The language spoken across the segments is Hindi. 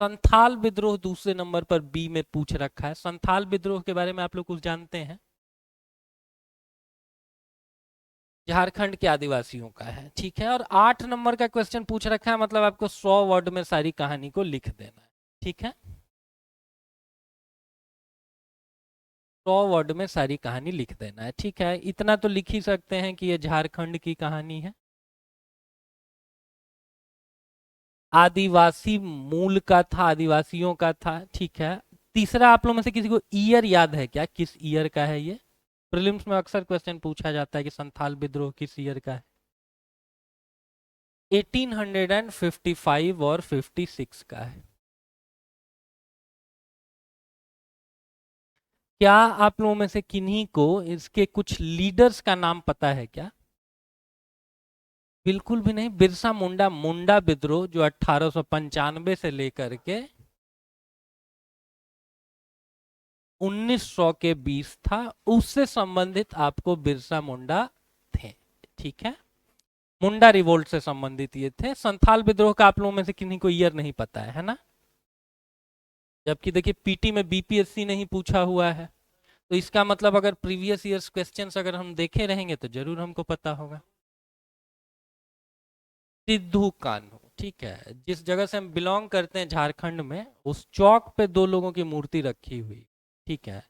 संथाल विद्रोह दूसरे नंबर पर बी में पूछ रखा है। संथाल विद्रोह के बारे में आप लोग कुछ जानते हैं? झारखंड के आदिवासियों का है, ठीक है। और 8 नंबर का क्वेश्चन पूछ रखा है, मतलब आपको 100 वर्ड में सारी कहानी को लिख देना है, ठीक है। 100 वर्ड में सारी कहानी लिख देना है, ठीक है। इतना तो लिख ही सकते हैं कि ये झारखंड की कहानी है। आदिवासी मूल का था, आदिवासियों का था, ठीक है। तीसरा, आप लोग में से किसी को ईयर याद है क्या, किस ईयर का है ये? प्रीलिम्स में अक्सर क्वेश्चन पूछा जाता है कि संथाल विद्रोह किस ईयर का है। 1855 और 56 का है। क्या आप लोगों में से किन्हीं को इसके कुछ लीडर्स का नाम पता है क्या? बिल्कुल भी नहीं। बिरसा मुंडा, मुंडा विद्रोह जो 1895 से लेकर के 1900 के बीच था, उससे संबंधित आपको बिरसा मुंडा थे, ठीक है। मुंडा रिवोल्ट से संबंधित ये थे। संथाल विद्रोह का आप लोगों में से किन्हीं को ईयर नहीं पता है ना? जबकि देखिए पीटी में बीपीएससी नहीं पूछा हुआ है, तो इसका मतलब अगर प्रीवियस ईयर्स क्वेश्चंस अगर हम देखे रहेंगे तो जरूर हमको पता होगा। सिद्धू कान्हू, ठीक है। जिस जगह से हम बिलोंग करते हैं झारखंड में, उस चौक पे 2 लोगों की मूर्ति रखी हुई, ठीक है।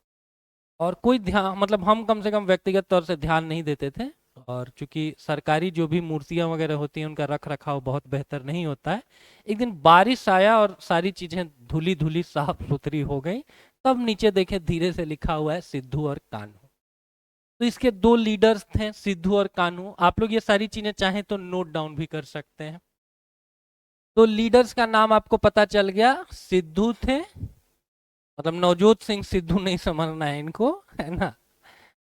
और कोई ध्यान, मतलब हम कम से कम व्यक्तिगत तौर से ध्यान नहीं देते थे। और चूंकि सरकारी जो भी मूर्तियां वगैरह होती हैं उनका रख रखाव बहुत बेहतर नहीं होता है, एक दिन बारिश आया और सारी चीजें धुली धुली साफ सुथरी हो गई। तब नीचे देखे धीरे से लिखा हुआ है सिद्धू और कान्हू। तो इसके 2 लीडर्स थे, सिद्धू और कान्हू। आप लोग ये सारी चीजें चाहें तो नोट डाउन भी कर सकते हैं। तो लीडर्स का नाम आपको पता चल गया। सिद्धू थे, मतलब नवजोत सिंह सिद्धू नहीं समझना है इनको, है ना।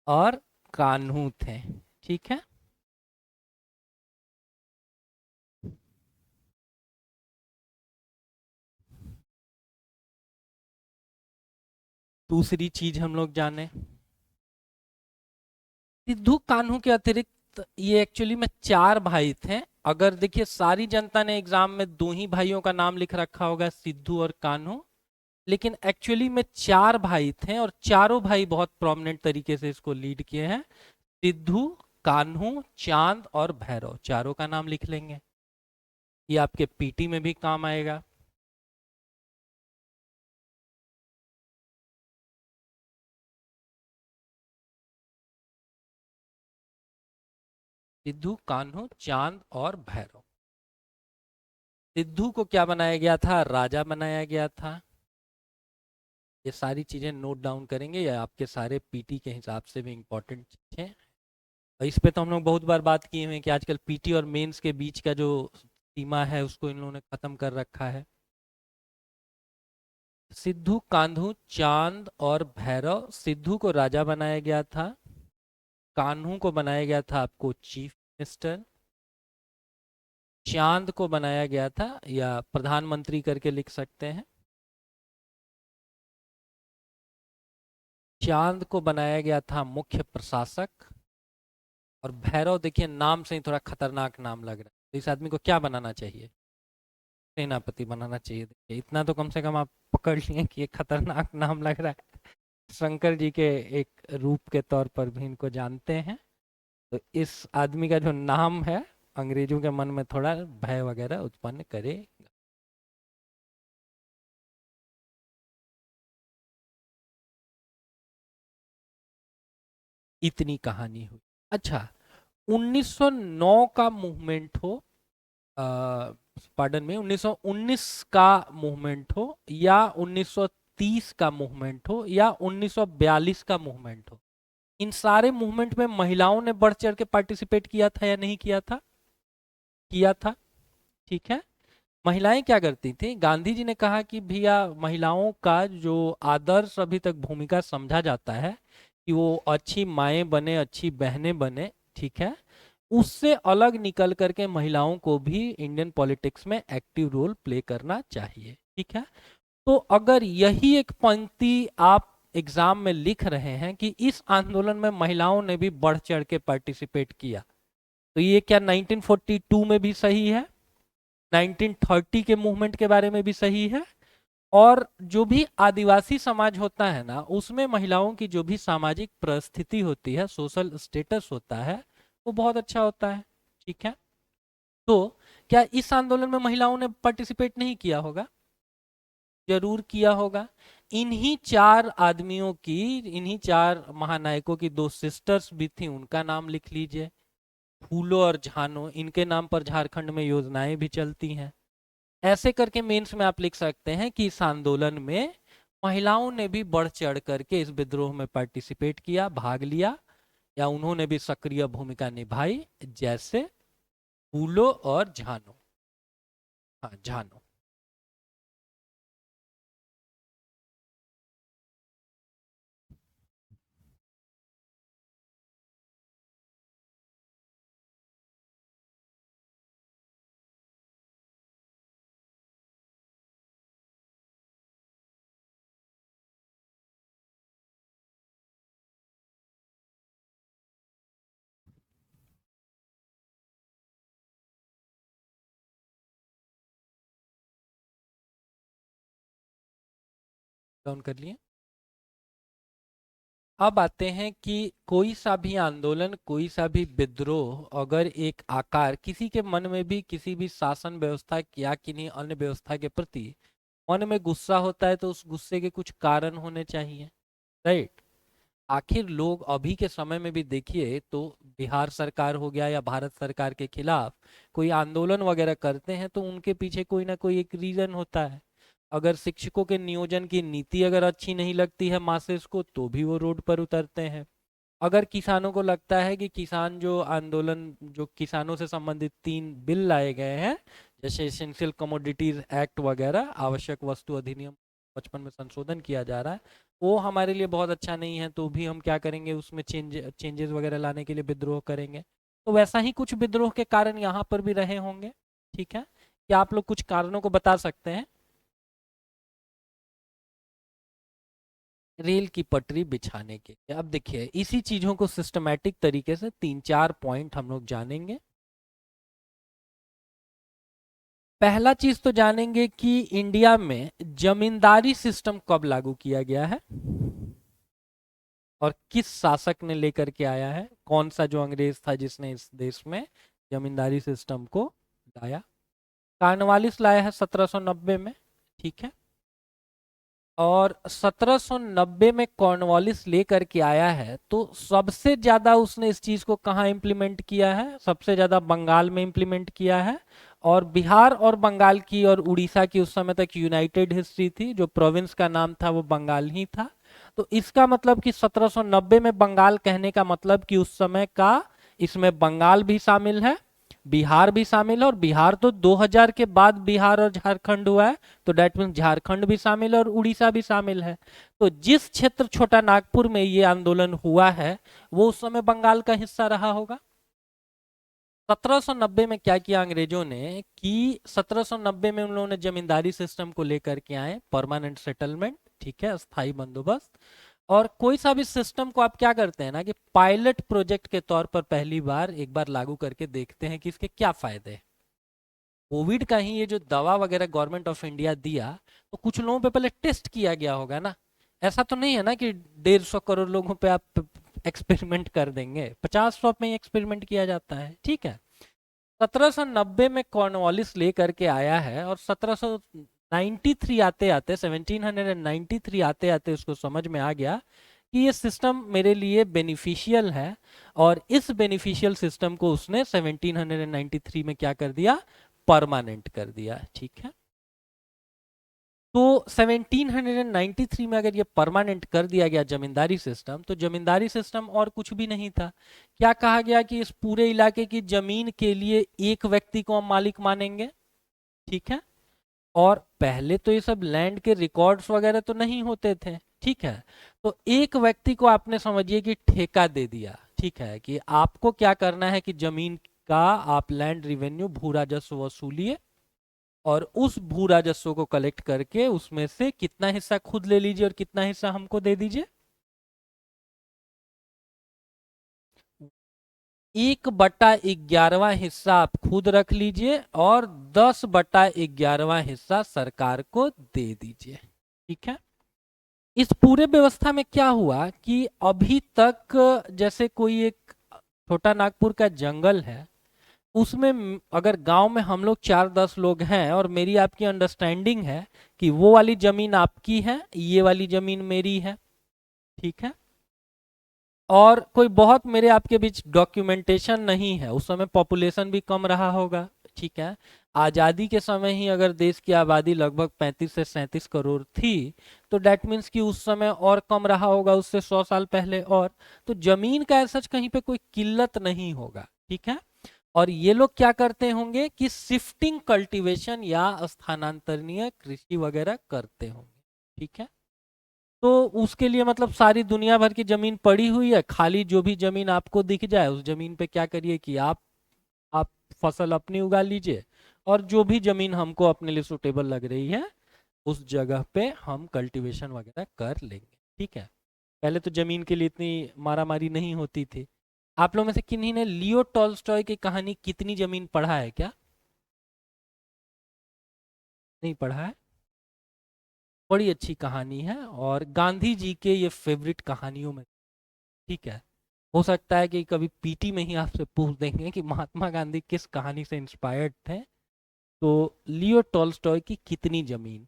और कान्हू थे, ठीक है। दूसरी चीज हम लोग जाने, सिद्धू कान्हू के अतिरिक्त ये एक्चुअली में 4 भाई थे। अगर देखिए सारी जनता ने एग्जाम में 2 ही भाइयों का नाम लिख रखा होगा, सिद्धू और कान्हू, लेकिन एक्चुअली में 4 भाई थे और चारों भाई बहुत प्रोमिनेंट तरीके से इसको लीड किए हैं। सिद्धू, कान्हू, चांद और भैरव, चारों का नाम लिख लेंगे, ये आपके पीटी में भी काम आएगा। सिद्धू, कान्हू, चांद और भैरव। सिद्धू को क्या बनाया गया था, राजा बनाया गया था। ये सारी चीजें नोट डाउन करेंगे, ये आपके सारे पीटी के हिसाब से भी इंपॉर्टेंट चीजें। और इस पे तो हम लोग बहुत बार बात किए हुए हैं कि आजकल पीटी और मेंस के बीच का जो सीमा है उसको इन लोगों ने खत्म कर रखा है। सिद्धू, कान्हू, चांद और भैरव। सिद्धू को राजा बनाया गया था, कान्हू को बनाया गया था आपको चीफ मिनिस्टर, चांद को बनाया गया था, या प्रधानमंत्री करके लिख सकते हैं, चांद को बनाया गया था मुख्य प्रशासक। और भैरव देखिए नाम से ही थोड़ा खतरनाक नाम लग रहा है, तो इस आदमी को क्या बनाना चाहिए, सेनापति बनाना चाहिए। देखिए इतना तो कम से कम आप पकड़ लिए कि ये खतरनाक नाम लग रहा है। शंकर जी के एक रूप के तौर पर भी इनको जानते हैं। तो इस आदमी का जो नाम है अंग्रेजों के मन में थोड़ा भय वगैरह उत्पन्न करे। इतनी कहानी हुई। अच्छा, 1909 का मूवमेंट हो, पार्डन में 1919 का मूवमेंट हो, या 1930 का मूवमेंट हो, या 1942 का मूवमेंट हो, इन सारे मूवमेंट में महिलाओं ने बढ़ चढ़ के पार्टिसिपेट किया था या नहीं किया था? किया था, ठीक है। महिलाएं क्या करती थी, गांधी जी ने कहा कि भैया महिलाओं का जो आदर्श अभी तक भूमिका समझा जाता है कि वो अच्छी माएँ बने, अच्छी बहनें बने, ठीक है, उससे अलग निकल करके महिलाओं को भी इंडियन पॉलिटिक्स में एक्टिव रोल प्ले करना चाहिए, ठीक है। तो अगर यही एक पंक्ति आप एग्जाम में लिख रहे हैं कि इस आंदोलन में महिलाओं ने भी बढ़ चढ़ के पार्टिसिपेट किया, तो ये क्या 1942 में भी सही है, 1930 के मूवमेंट के बारे में भी सही है, और जो भी आदिवासी समाज होता है ना, उसमें महिलाओं की जो भी सामाजिक परिस्थिति होती है, सोशल स्टेटस होता है, वो बहुत अच्छा होता है। ठीक है, तो क्या इस आंदोलन में महिलाओं ने पार्टिसिपेट नहीं किया होगा? जरूर किया होगा। इन्हीं चार आदमियों की, इन्हीं चार महानायकों की दो सिस्टर्स भी थी, उनका नाम लिख लीजिए, फूलो और झानो। इनके नाम पर झारखंड में योजनाएं भी चलती हैं। ऐसे करके मेंस में आप लिख सकते हैं कि इस आंदोलन में महिलाओं ने भी बढ़ चढ़ करके इस विद्रोह में पार्टिसिपेट किया, भाग लिया, या उन्होंने भी सक्रिय भूमिका निभाई, जैसे फूलो और झानो। हाँ, झानो। डाउन कर लिए। अब आते हैं कि कोई सा भी आंदोलन, कोई सा भी विद्रोह अगर एक आकार, किसी के मन में भी किसी भी शासन व्यवस्था या किन्हीं अन्य व्यवस्था के प्रति मन में गुस्सा होता है, तो उस गुस्से के कुछ कारण होने चाहिए, राइट? आखिर लोग अभी के समय में भी देखिए तो बिहार सरकार हो गया या भारत सरकार के खिलाफ कोई आंदोलन वगैरह करते हैं, तो उनके पीछे कोई ना कोई एक रीजन होता है। अगर शिक्षकों के नियोजन की नीति अगर अच्छी नहीं लगती है मासेस को, तो भी वो रोड पर उतरते हैं। अगर किसानों को लगता है कि किसान जो आंदोलन, जो किसानों से संबंधित 3 बिल लाए गए हैं, जैसे एसेंशियल कमोडिटीज एक्ट वगैरह, आवश्यक वस्तु अधिनियम 55 में संशोधन किया जा रहा है, वो हमारे लिए बहुत अच्छा नहीं है, तो भी हम क्या करेंगे, उसमें चेंजेस वगैरह लाने के लिए विद्रोह करेंगे। तो वैसा ही कुछ विद्रोह के कारण यहाँ पर भी रहे होंगे। ठीक है, क्या आप लोग कुछ कारणों को बता सकते हैं? रेल की पटरी बिछाने के लिए। अब देखिए, इसी चीजों को सिस्टमैटिक तरीके से 3-4 पॉइंट हम लोग जानेंगे। पहला चीज तो जानेंगे कि इंडिया में जमींदारी सिस्टम कब लागू किया गया है और किस शासक ने लेकर के आया है, कौन सा जो अंग्रेज था जिसने इस देश में जमींदारी सिस्टम को लाया। कार्नवालिस लाया है 1790 में। ठीक है, और 1790 में कॉर्नवालिस लेकर के आया है, तो सबसे ज्यादा उसने इस चीज को कहाँ इम्प्लीमेंट किया है? सबसे ज्यादा बंगाल में इम्प्लीमेंट किया है। और बिहार और बंगाल की और उड़ीसा की उस समय तक यूनाइटेड हिस्ट्री थी, जो प्रोविंस का नाम था वो बंगाल ही था। तो इसका मतलब कि 1790 में बंगाल कहने का मतलब कि उस समय का, इसमें बंगाल भी शामिल है, बिहार भी शामिल है, और बिहार तो 2000 के बाद बिहार और झारखंड हुआ है, तो डेट मीन झारखंड भी शामिल है और उड़ीसा भी शामिल है। तो जिस क्षेत्र छोटा नागपुर में ये आंदोलन हुआ है, वो उस समय बंगाल का हिस्सा रहा होगा। 1790 में क्या किया अंग्रेजों ने कि 1790 में उन लोगों ने जमींदारी सिस्टम को लेकर के आए, परमानेंट सेटलमेंट, ठीक है, स्थायी बंदोबस्त। और कोई सा भी सिस्टम को आप क्या करते हैं ना, कि पायलट प्रोजेक्ट के तौर पर पहली बार एक बार लागू करके देखते हैं कि इसके क्या फायदे हैं। कोविड का ही ये जो दवा वगैरह गवर्नमेंट ऑफ इंडिया दिया, तो कुछ लोगों पे पहले टेस्ट किया गया होगा ना। ऐसा तो नहीं है ना कि 150 करोड़ लोगों पे आप एक्सपेरिमेंट कर देंगे, 50-100 में ही एक्सपेरिमेंट किया जाता है। ठीक है, 1790 में कॉर्नवालिस लेकर के आया है, और 1793 आते आते, 1793 आते आते उसको समझ में आ गया कि ये सिस्टम मेरे लिए बेनिफिशियल है, और इस बेनिफिशियल सिस्टम को उसने 1793 में क्या कर दिया, परमानेंट कर दिया। ठीक है, तो 1793 में अगर ये परमानेंट कर दिया गया जमींदारी सिस्टम, तो जमींदारी सिस्टम और कुछ भी नहीं था। क्या कहा गया कि इस पूरे इलाके की जमीन के लिए एक व्यक्ति को हम मालिक मानेंगे। ठीक है, और पहले तो ये सब लैंड के रिकॉर्ड्स वगैरह तो नहीं होते थे। ठीक है, तो एक व्यक्ति को आपने समझिए कि ठेका दे दिया। ठीक है, कि आपको क्या करना है कि जमीन का आप लैंड रिवेन्यू, भू राजस्व वसूलिए, और उस भू राजस्व को कलेक्ट करके उसमें से कितना हिस्सा खुद ले लीजिए और कितना हिस्सा हमको दे दीजिए। 1/11वां हिस्सा आप खुद रख लीजिए और 10/11वां हिस्सा सरकार को दे दीजिए। ठीक है। इस पूरे व्यवस्था में क्या हुआ कि अभी तक जैसे कोई एक छोटा नागपुर का जंगल है, उसमें अगर गांव में हम लोग 4-10 लोग हैं और मेरी आपकी अंडरस्टैंडिंग है कि वो वाली जमीन आपकी है, ये वाली जमीन मेरी है, ठीक है, और कोई बहुत मेरे आपके बीच डॉक्यूमेंटेशन नहीं है, उस समय पॉपुलेशन भी कम रहा होगा, ठीक है, आज़ादी के समय ही अगर देश की आबादी लगभग 35 से 37 करोड़ थी, तो डैट मीन्स कि उस समय और कम रहा होगा उससे 100 साल पहले, और तो जमीन का ऐसा कहीं पे कोई किल्लत नहीं होगा, ठीक है। और ये लोग क्या करते होंगे कि शिफ्टिंग कल्टीवेशन या स्थानांतरणीय कृषि वगैरह करते होंगे, ठीक है। तो उसके लिए मतलब सारी दुनिया भर की जमीन पड़ी हुई है खाली, जो भी जमीन आपको दिख जाए उस जमीन पे क्या करिए कि आप फसल अपनी उगा लीजिए, और जो भी जमीन हमको अपने लिए सुटेबल लग रही है उस जगह पे हम कल्टीवेशन वगैरह कर लेंगे, ठीक है। पहले तो जमीन के लिए इतनी मारामारी नहीं होती थी। आप लोग में से किन्हीं ने लियो टॉल्स्टॉय की कहानी कितनी जमीन पढ़ा है क्या? नहीं पढ़ा है? बड़ी अच्छी कहानी है और गांधी जी के ये फेवरेट कहानियों में, ठीक है। हो सकता है कि कभी पीटी में ही आपसे पूछ देंगे कि महात्मा गांधी किस कहानी से इंस्पायर्ड थे, तो लियो टॉल्स्टॉय की कितनी जमीन।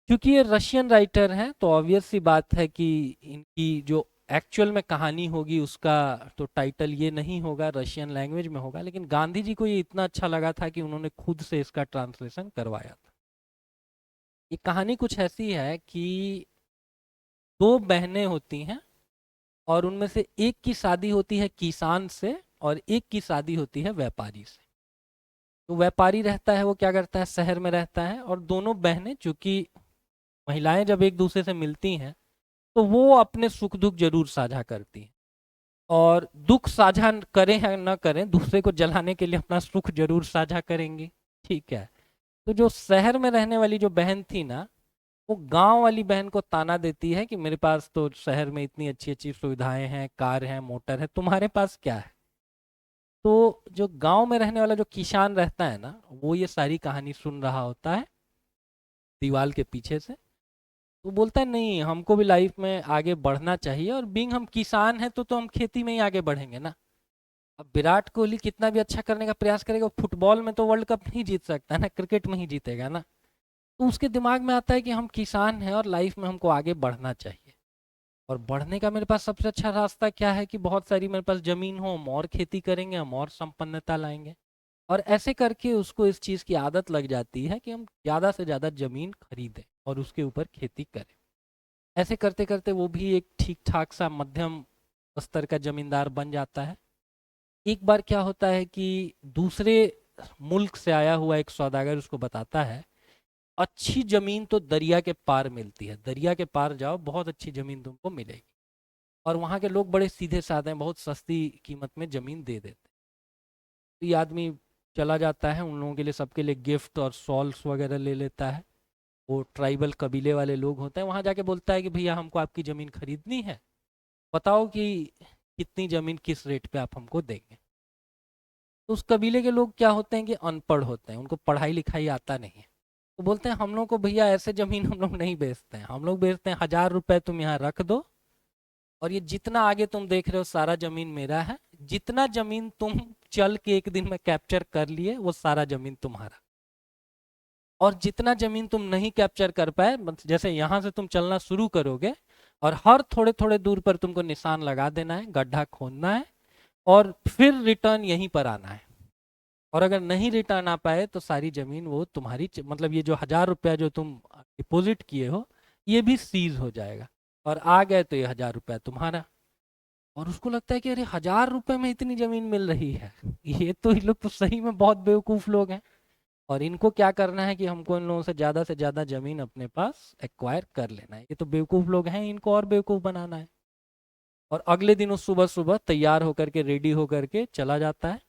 क्योंकि ये रशियन राइटर हैं तो ऑब्वियस सी बात है कि इनकी जो एक्चुअल में कहानी होगी उसका तो टाइटल ये नहीं होगा, रशियन लैंग्वेज में होगा, लेकिन गांधी जी को ये इतना अच्छा लगा था कि उन्होंने खुद से इसका ट्रांसलेशन करवाया था। ये कहानी कुछ ऐसी है कि दो बहनें होती हैं और उनमें से एक की शादी होती है किसान से और एक की शादी होती है व्यापारी से। तो व्यापारी रहता है, वो क्या करता है, शहर में रहता है, और दोनों बहनें, चूंकि महिलाएं जब एक दूसरे से मिलती हैं तो वो अपने सुख दुख जरूर साझा करती हैं, और दुख साझा करें या न करें दूसरे को जलाने के लिए अपना सुख जरूर साझा करेंगी, ठीक है। तो जो शहर में रहने वाली जो बहन थी ना, वो गांव वाली बहन को ताना देती है कि मेरे पास तो शहर में इतनी अच्छी अच्छी सुविधाएं हैं, कार है, मोटर है, तुम्हारे पास क्या है। तो जो गांव में रहने वाला जो किसान रहता है ना, वो ये सारी कहानी सुन रहा होता है दीवार के पीछे से। तो बोलता है नहीं, हमको भी लाइफ में आगे बढ़ना चाहिए, और बीइंग हम किसान हैं तो हम खेती में ही आगे बढ़ेंगे ना। अब विराट कोहली कितना भी अच्छा करने का प्रयास करेगा, फुटबॉल में तो वर्ल्ड कप नहीं जीत सकता है ना, क्रिकेट में ही जीतेगा ना। तो उसके दिमाग में आता है कि हम किसान हैं और लाइफ में हमको आगे बढ़ना चाहिए, और बढ़ने का मेरे पास सबसे अच्छा रास्ता क्या है कि बहुत सारी मेरे पास जमीन हो, हम और खेती करेंगे, हम और संपन्नता लाएंगे। और ऐसे करके उसको इस चीज़ की आदत लग जाती है कि हम ज़्यादा से ज़्यादा जमीन खरीदें और उसके ऊपर खेती करें। ऐसे करते करते वो भी एक ठीक ठाक सा मध्यम स्तर का जमींदार बन जाता है। एक बार क्या होता है कि दूसरे मुल्क से आया हुआ एक सौदागर उसको बताता है, अच्छी जमीन तो दरिया के पार मिलती है, दरिया के पार जाओ बहुत अच्छी जमीन तुमको मिलेगी। और वहाँ के लोग बड़े सीधे साधे हैं, बहुत सस्ती कीमत में जमीन दे देते हैं। तो ये आदमी चला जाता है, उन लोगों के लिए, सबके लिए गिफ्ट और सॉल्स वगैरह ले लेता है। वो ट्राइबल कबीले वाले लोग होते हैं, वहाँ जाके बोलता है कि भैया हमको आपकी ज़मीन खरीदनी है, बताओ कि कितनी ज़मीन किस रेट पे आप हमको देंगे। तो उस कबीले के लोग क्या होते हैं कि अनपढ़ होते हैं, उनको पढ़ाई लिखाई आता नहीं है। तो बोलते हैं हम लोग को भैया ऐसे ज़मीन हम लोग नहीं बेचते हैं, हम लोग बेचते हैं 1,000 रुपये तुम यहाँ रख दो, और ये जितना आगे तुम देख रहे हो सारा ज़मीन मेरा है, जितना ज़मीन तुम चल के एक दिन में कैप्चर कर लिए वो सारा ज़मीन तुम्हारा, और जितना जमीन तुम नहीं कैप्चर कर पाए, जैसे यहाँ से तुम चलना शुरू करोगे और हर थोड़े थोड़े दूर पर तुमको निशान लगा देना है, गड्ढा खोदना है, और फिर रिटर्न यहीं पर आना है। और अगर नहीं रिटर्न आ पाए तो सारी जमीन वो तुम्हारी मतलब ये जो 1,000 रुपया जो तुम डिपॉजिट किए हो ये भी सीज हो जाएगा, और आ गए तो ये 1,000 रुपया तुम्हारा। और उसको लगता है कि अरे 1,000 रुपये में इतनी जमीन मिल रही है, ये तो ये लोग तो सही में बहुत बेवकूफ लोग हैं, और इनको क्या करना है कि हमको इन लोगों से ज़्यादा ज़मीन अपने पास एक्वायर कर लेना है, ये तो बेवकूफ़ लोग हैं, इनको और बेवकूफ़ बनाना है। और अगले दिन वो सुबह सुबह तैयार होकर के, रेडी होकर के चला जाता है।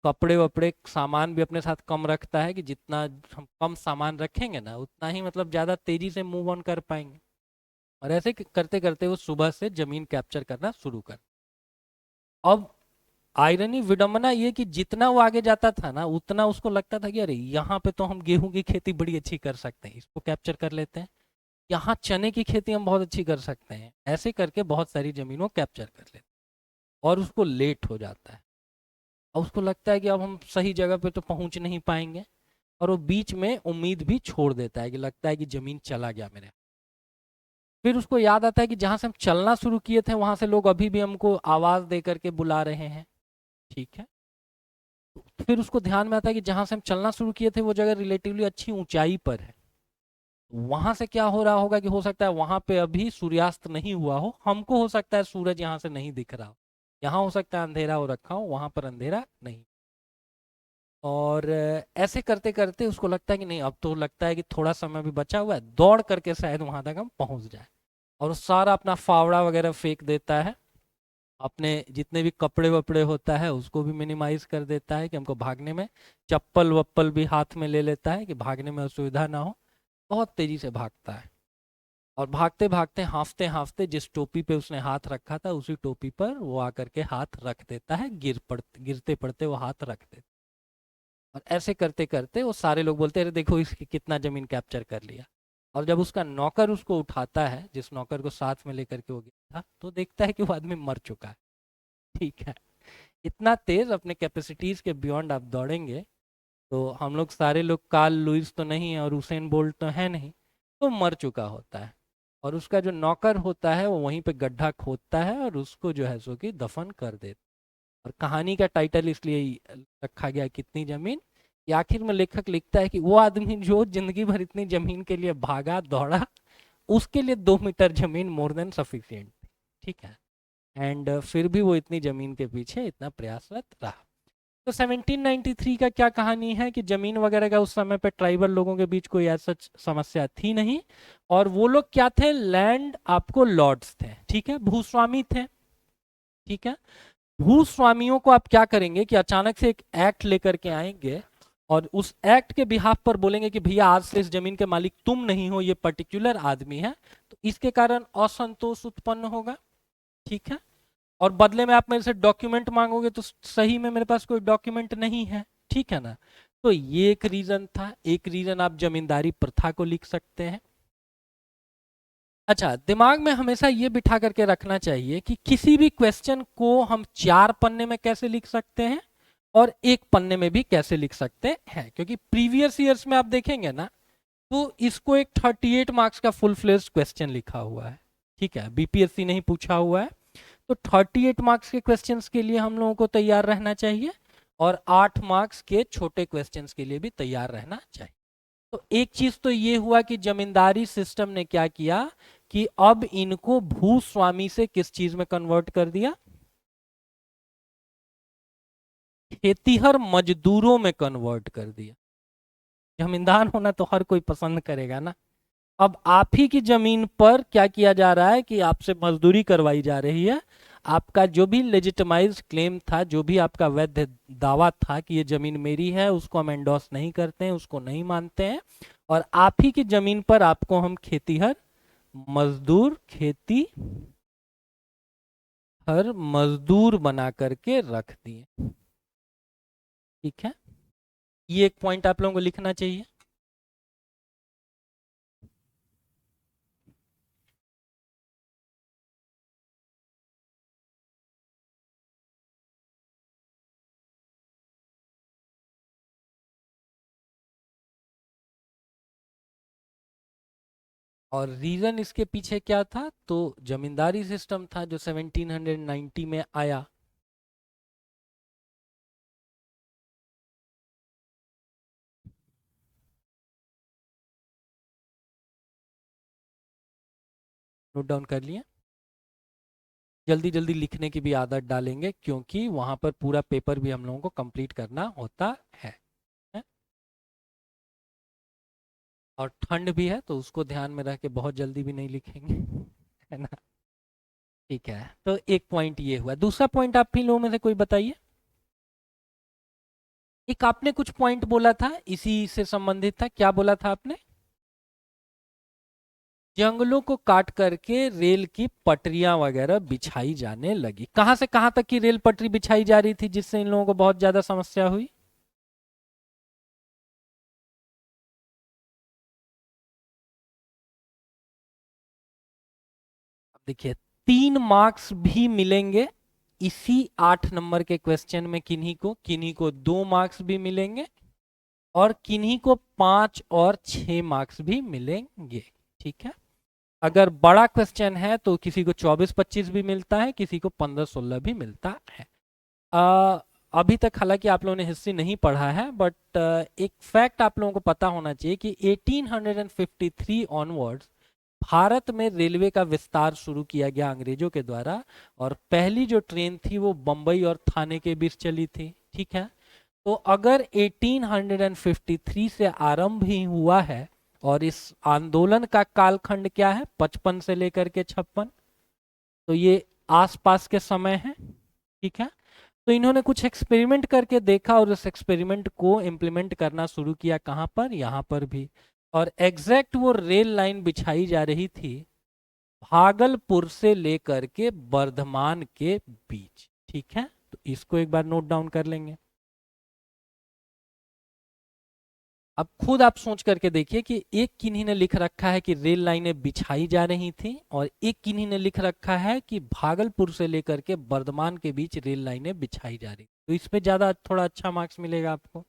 कपड़े वपड़े सामान भी अपने साथ कम रखता है कि जितना हम कम सामान रखेंगे ना उतना ही मतलब ज़्यादा तेज़ी से मूव ऑन कर पाएंगे। और ऐसे करते करते वो सुबह से ज़मीन कैप्चर करना शुरू कर। अब आयरनी विडंबना ये कि जितना वो आगे जाता था ना उतना उसको लगता था कि अरे यहाँ पे तो हम गेहूं की खेती बड़ी अच्छी कर सकते हैं, इसको कैप्चर कर लेते हैं, यहाँ चने की खेती हम बहुत अच्छी कर सकते हैं, ऐसे करके बहुत सारी जमीनों कैप्चर कर लेते हैं और उसको लेट हो जाता है और उसको लगता है कि अब हम सही जगह पे तो पहुंच नहीं पाएंगे और वो बीच में उम्मीद भी छोड़ देता है कि लगता है कि जमीन चला गया मेरे। फिर उसको याद आता है कि जहां से हम चलना शुरू किए थे वहां से लोग अभी भी हमको आवाज दे करके बुला रहे हैं, ठीक है। फिर उसको ध्यान में आता है कि जहां से हम चलना शुरू किए थे वो जगह रिलेटिवली अच्छी ऊंचाई पर है, वहां से क्या हो रहा होगा कि हो सकता है वहां पे अभी सूर्यास्त नहीं हुआ हो, हमको हो सकता है सूरज यहाँ से नहीं दिख रहा हो, यहाँ हो सकता है अंधेरा हो रखा हो, वहां पर अंधेरा नहीं। और ऐसे करते करते उसको लगता है कि नहीं अब तो लगता है कि थोड़ा समय भी बचा हुआ है, दौड़ करके शायद वहां तक हम पहुंच जाए। और वो सारा अपना फावड़ा वगैरह फेंक देता है, अपने जितने भी कपड़े वपड़े होता है उसको भी मिनिमाइज कर देता है कि हमको भागने में, चप्पल वप्पल भी हाथ में ले लेता है कि भागने में असुविधा ना हो। बहुत तेजी से भागता है और भागते भागते हांफते हांफते जिस टोपी पे उसने हाथ रखा था उसी टोपी पर वो आकर के हाथ रख देता है, गिरते पड़ते वो हाथ रख देता है। और ऐसे करते करते वो सारे लोग बोलते हैं अरे देखो इसकी कितना जमीन कैप्चर कर लिया। और जब उसका नौकर उसको उठाता है, जिस नौकर को साथ में लेकर के वो गया था, तो देखता है कि वो आदमी मर चुका है, ठीक है। इतना तेज अपने कैपेसिटीज के बियॉन्ड आप दौड़ेंगे तो हम लोग सारे लोग कार्ल लुइस तो नहीं है और उसेन बोल्ट तो है नहीं, तो मर चुका होता है। और उसका जो नौकर होता है वो वहीं पे गड्ढा खोदता है और उसको जो है सो कि दफन कर देता है। और कहानी का टाइटल इसलिए ही रखा गया कितनी जमीन, कि आखिर में लेखक लिखता है कि वो आदमी जो जिंदगी भर इतनी जमीन के लिए भागा दौड़ा, उसके लिए 2 मीटर जमीन मोर देन सफिशियंट, ठीक है। एंड फिर भी वो इतनी जमीन के पीछे इतना प्रयासरत रहा। तो 1793 का क्या कहानी है कि जमीन वगैरह का उस समय पे ट्राइबल लोगों के बीच कोई ऐसा समस्या थी नहीं, और वो लोग क्या थे, लैंड आपको लॉर्ड्स थे, ठीक है, भूस्वामी थे, ठीक है। भूस्वामियों को आप क्या करेंगे कि अचानक से एक एक्ट लेकर के आएंगे और उस एक्ट के बिहाफ पर बोलेंगे कि भैया आज से इस जमीन के मालिक तुम नहीं हो, ये पर्टिकुलर आदमी है, तो इसके कारण असंतोष उत्पन्न होगा, ठीक है। और बदले में आप मेरे से डॉक्यूमेंट मांगोगे तो सही में मेरे पास कोई डॉक्यूमेंट नहीं है, ठीक है ना। तो ये एक रीजन था। एक रीजन आप जमींदारी प्रथा को लिख सकते हैं। अच्छा, दिमाग में हमेशा ये बिठा करके रखना चाहिए कि किसी भी क्वेश्चन को हम 4 पन्ने में कैसे लिख सकते हैं और 1 पन्ने में भी कैसे लिख सकते हैं, क्योंकि प्रीवियस ईयर्स में आप देखेंगे ना तो इसको एक 38 मार्क्स का फुल फ्लेज्ड क्वेश्चन लिखा हुआ है, ठीक है, बीपीएससी ने ही पूछा हुआ है। तो 38 मार्क्स के क्वेश्चंस के लिए हम लोगों को तैयार रहना चाहिए और 8 मार्क्स के छोटे क्वेश्चंस के लिए भी तैयार रहना चाहिए। तो एक चीज तो ये हुआ कि जमींदारी सिस्टम ने क्या किया कि अब इनको भूस्वामी से किस चीज में कन्वर्ट कर दिया, खेतीहर मजदूरों में कन्वर्ट कर दिया। जमींदार होना तो हर कोई पसंद करेगा ना। अब आप ही की जमीन पर क्या किया जा रहा है कि आपसे मजदूरी करवाई जा रही है, आपका जो भी लेजिटिमाइज्ड क्लेम था, जो भी आपका वैध दावा था कि ये जमीन मेरी है, उसको हम एंडोर्स नहीं करते हैं, उसको नहीं मानते हैं, और आप ही की जमीन पर आपको हम खेतीहर मजदूर, खेती हर मजदूर बना करके रख दिए, ठीक है। ये एक पॉइंट आप लोगों को लिखना चाहिए। और रीजन इसके पीछे क्या था, तो जमींदारी सिस्टम था जो 1790 में आया। नोट डाउन कर लिए। जल्दी जल्दी लिखने की भी आदत डालेंगे क्योंकि वहां पर पूरा पेपर भी हम लोगों को कंप्लीट करना होता है? और ठंड भी है तो उसको ध्यान में रख के बहुत जल्दी भी नहीं लिखेंगे, है ना। ठीक है, तो एक पॉइंट ये हुआ। दूसरा पॉइंट आप भी लोगों में से कोई बताइए। एक आपने कुछ पॉइंट बोला था इसी से संबंधित था, क्या बोला था आपने? जंगलों को काट करके रेल की पटरियां वगैरह बिछाई जाने लगी। कहां से कहां तक की रेल पटरी बिछाई जा रही थी जिससे इन लोगों को बहुत ज्यादा समस्या हुई? देखिए, 3 मार्क्स भी मिलेंगे इसी 8 नंबर के क्वेश्चन में। किन्हीं को 2 मार्क्स भी मिलेंगे और किन्हीं को 5 और 6 मार्क्स भी मिलेंगे। ठीक है, अगर बड़ा क्वेश्चन है तो किसी को 24-25 भी मिलता है, किसी को 15-16 भी मिलता है। अ, अभी तक हालांकि आप लोगों ने हिस्ट्री नहीं पढ़ा है, बट एक फैक्ट आप लोगों को पता होना चाहिए कि 1853 ऑनवर्ड्स भारत में रेलवे का विस्तार शुरू किया गया अंग्रेजों के द्वारा। और पहली जो ट्रेन थी वो बंबई और थाने के बीच चली थी। ठीक है, तो अगर 1853 से आरंभ ही हुआ है और इस आंदोलन का कालखंड क्या है, 55 से लेकर के 56, तो ये आसपास के समय है। ठीक है, तो इन्होंने कुछ एक्सपेरिमेंट करके देखा और उस एक्सपेरिमेंट को इम्प्लीमेंट करना शुरू किया। कहाँ पर? यहाँ पर भी। और एग्जैक्ट वो रेल लाइन बिछाई जा रही थी भागलपुर से लेकर के बर्धमान के बीच। ठीक है, तो इसको एक बार नोट डाउन कर लेंगे। अब खुद आप सोच करके देखिए कि एक किन्हीं ने लिख रखा है कि रेल लाइनें बिछाई जा रही थी और एक किन्हीं ने लिख रखा है कि भागलपुर से लेकर के बर्धमान के बीच रेल लाइनें बिछाई जा रही। तो इसमें ज्यादा थोड़ा अच्छा मार्क्स मिलेगा आपको।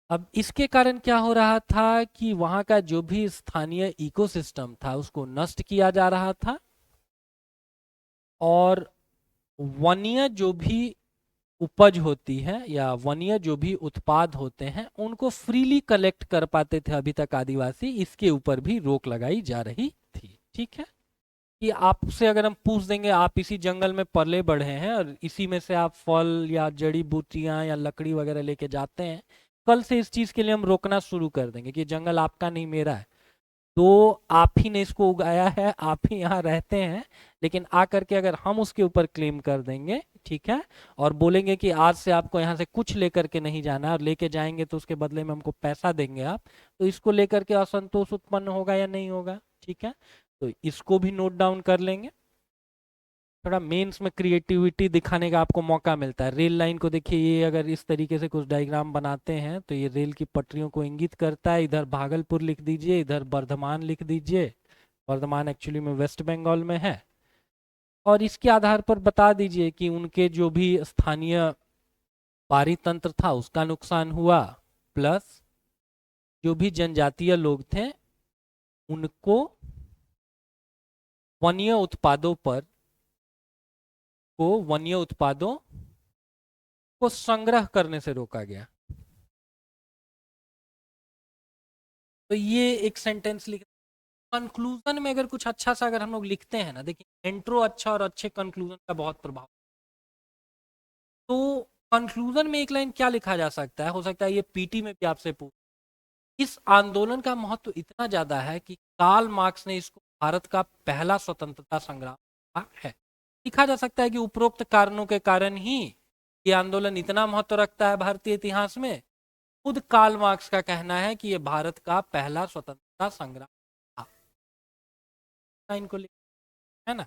अब इसके कारण क्या हो रहा था कि वहां का जो भी स्थानीय इकोसिस्टम था उसको नष्ट किया जा रहा था और वन्य जो भी उपज होती है या वन्य जो भी उत्पाद होते हैं उनको फ्रीली कलेक्ट कर पाते थे अभी तक आदिवासी, इसके ऊपर भी रोक लगाई जा रही थी। ठीक है, कि आपसे अगर हम पूछ देंगे आप इसी जंगल में पले बढ़े हैं और इसी में से आप फल या जड़ी बूटियां या लकड़ी वगैरह लेके जाते हैं, कल से इस चीज के लिए हम रोकना शुरू कर देंगे कि जंगल आपका नहीं मेरा है, तो आप ही ने इसको उगाया है, आप ही यहाँ रहते हैं। लेकिन आ करके अगर हम उसके ऊपर क्लेम कर देंगे, ठीक है, और बोलेंगे कि आज से आपको यहाँ से कुछ लेकर के नहीं जाना और लेके जाएंगे तो उसके बदले में हमको पैसा देंगे आप, तो इसको लेकर के असंतोष उत्पन्न होगा या नहीं होगा? ठीक है, तो इसको भी नोट डाउन कर लेंगे। थोड़ा मेंस में क्रिएटिविटी दिखाने का आपको मौका मिलता है। रेल लाइन को देखिए, ये अगर इस तरीके से कुछ डायग्राम बनाते हैं तो ये रेल की पटरियों को इंगित करता है। इधर भागलपुर लिख दीजिए, इधर बर्धमान लिख दीजिए। बर्धमान एक्चुअली में वेस्ट बंगाल में है। और इसके आधार पर बता दीजिए कि उनके जो भी स्थानीय पारितंत्र था उसका नुकसान हुआ, प्लस जो भी जनजातीय लोग थे उनको वन्य उत्पादों पर वन्य उत्पादों को संग्रह करने से रोका गया। तो ये एक सेंटेंस लिख। कंक्लूजन में अगर कुछ अच्छा सा अगर हम लोग लिखते हैं ना, देखिए इंट्रो अच्छा और अच्छे कंक्लूजन का बहुत प्रभाव। तो कंक्लूजन में एक लाइन क्या लिखा जा सकता है, हो सकता है ये पीटी में भी आपसे पूछ। इस आंदोलन का महत्व इतना ज्यादा है कि कार्ल मार्क्स ने इसको भारत का पहला स्वतंत्रता संग्राम कहा है। लिखा जा सकता है कि उपरोक्त कारणों के कारण ही ये आंदोलन इतना महत्व रखता है भारतीय इतिहास में। खुद कार्ल मार्क्स का कहना है कि ये भारत का पहला स्वतंत्रता संग्राम था। इनको लिख, है ना?